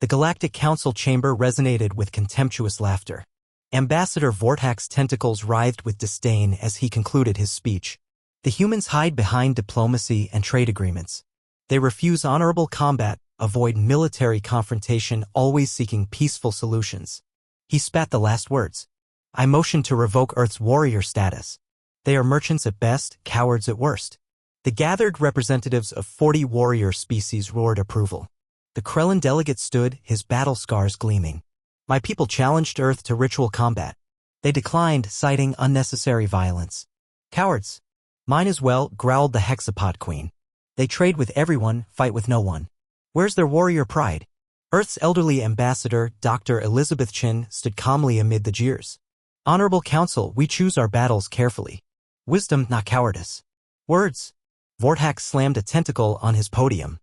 The Galactic Council chamber resonated with contemptuous laughter. Ambassador Vortak's tentacles writhed with disdain as he concluded his speech. The humans hide behind diplomacy and trade agreements. They refuse honorable combat, avoid military confrontation, always seeking peaceful solutions. He spat the last words. I motion to revoke Earth's warrior status. They are merchants at best, cowards at worst. The gathered representatives of 40 warrior species roared approval. The Krellin delegate stood, his battle scars gleaming. My people challenged Earth to ritual combat. They declined, citing unnecessary violence. Cowards. Mine as well, growled the hexapod queen. They trade with everyone, fight with no one. Where's their warrior pride? Earth's elderly ambassador, Dr. Elizabeth Chin, stood calmly amid the jeers. Honorable Council, we choose our battles carefully. Wisdom, not cowardice. Words. Vortak slammed a tentacle on his podium.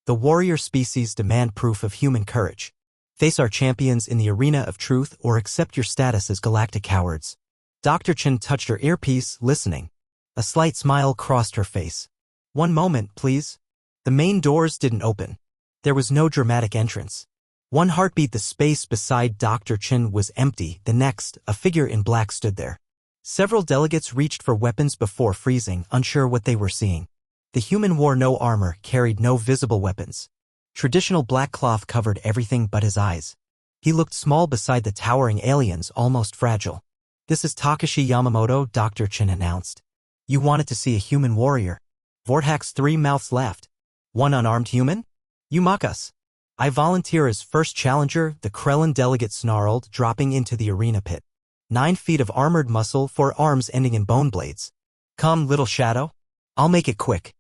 The warrior species demand proof of human courage. Face our champions in the arena of truth or accept your status as galactic cowards. Dr. Chin touched her earpiece, listening. A slight smile crossed her face. One moment, please. The main doors didn't open. There was no dramatic entrance. One heartbeat, the space beside Dr. Chin was empty. The next, a figure in black stood there. Several delegates reached for weapons before freezing, unsure what they were seeing. The human wore no armor, carried no visible weapons. Traditional black cloth covered everything but his eyes. He looked small beside the towering aliens, almost fragile. This is Takashi Yamamoto, Dr. Chin announced. You wanted to see a human warrior. Vortak's three mouths laughed. One unarmed human? You mock us. I volunteer as first challenger, the Krellin delegate snarled, dropping into the arena pit. 9 feet of armored muscle, 4 arms ending in bone blades. Come, little shadow. I'll make it quick.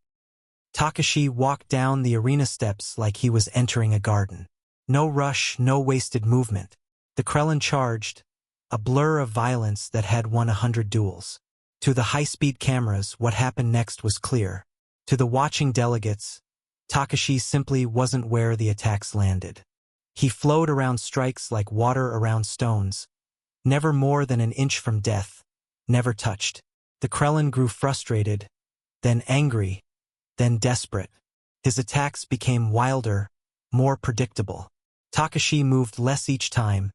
Takashi walked down the arena steps like he was entering a garden. No rush, no wasted movement. The Krellin charged, a blur of violence that had won 100 duels. To the high-speed cameras, what happened next was clear. To the watching delegates, Takashi simply wasn't where the attacks landed. He flowed around strikes like water around stones. Never more than an inch from death. Never touched. The Krellin grew frustrated, then angry, then desperate. His attacks became wilder, more predictable. Takashi moved less each time,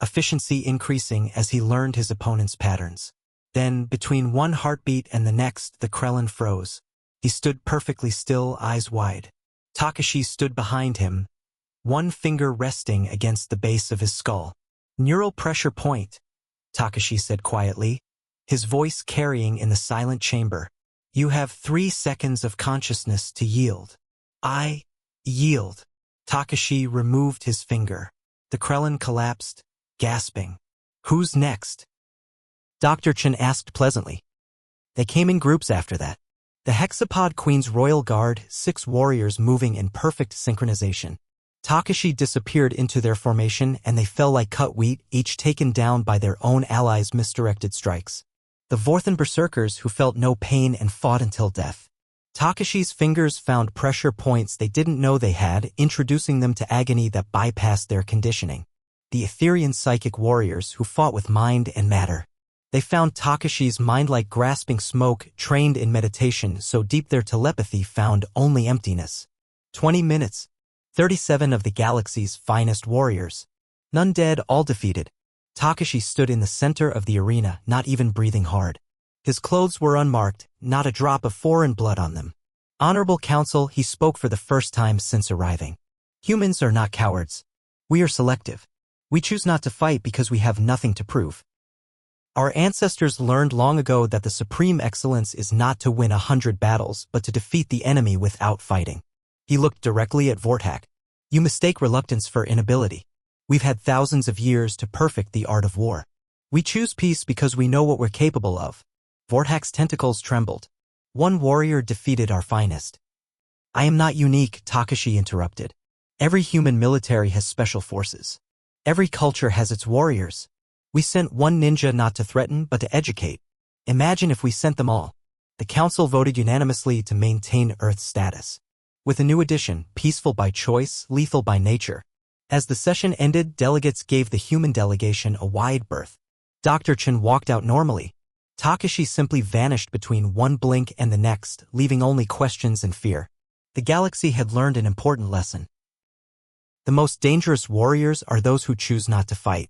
efficiency increasing as he learned his opponent's patterns. Then, between one heartbeat and the next, the Krellin froze. He stood perfectly still, eyes wide. Takashi stood behind him, one finger resting against the base of his skull. Neural pressure point, Takashi said quietly, his voice carrying in the silent chamber. You have 3 seconds of consciousness to yield. I yield. Takashi removed his finger. The Krellin collapsed, gasping. Who's next? Dr. Chin asked pleasantly. They came in groups after that. The hexapod queen's royal guard, 6 warriors moving in perfect synchronization. Takashi disappeared into their formation and they fell like cut wheat, each taken down by their own allies' misdirected strikes. The Vorthan berserkers who felt no pain and fought until death. Takashi's fingers found pressure points they didn't know they had, introducing them to agony that bypassed their conditioning. The Etherean psychic warriors who fought with mind and matter. They found Takashi's mind like grasping smoke, trained in meditation so deep their telepathy found only emptiness. 20 minutes. 37 of the galaxy's finest warriors. None dead, all defeated. Takashi stood in the center of the arena, not even breathing hard. His clothes were unmarked, not a drop of foreign blood on them. Honorable Council, he spoke for the first time since arriving. Humans are not cowards. We are selective. We choose not to fight because we have nothing to prove. Our ancestors learned long ago that the supreme excellence is not to win 100 battles, but to defeat the enemy without fighting. He looked directly at Vortak. You mistake reluctance for inability. We've had thousands of years to perfect the art of war. We choose peace because we know what we're capable of. Vortak's tentacles trembled. One warrior defeated our finest. I am not unique, Takashi interrupted. Every human military has special forces. Every culture has its warriors. We sent one ninja not to threaten, but to educate. Imagine if we sent them all. The council voted unanimously to maintain Earth's status. With a new addition, peaceful by choice, lethal by nature. As the session ended, delegates gave the human delegation a wide berth. Dr. Chin walked out normally. Takashi simply vanished between one blink and the next, leaving only questions and fear. The galaxy had learned an important lesson. The most dangerous warriors are those who choose not to fight.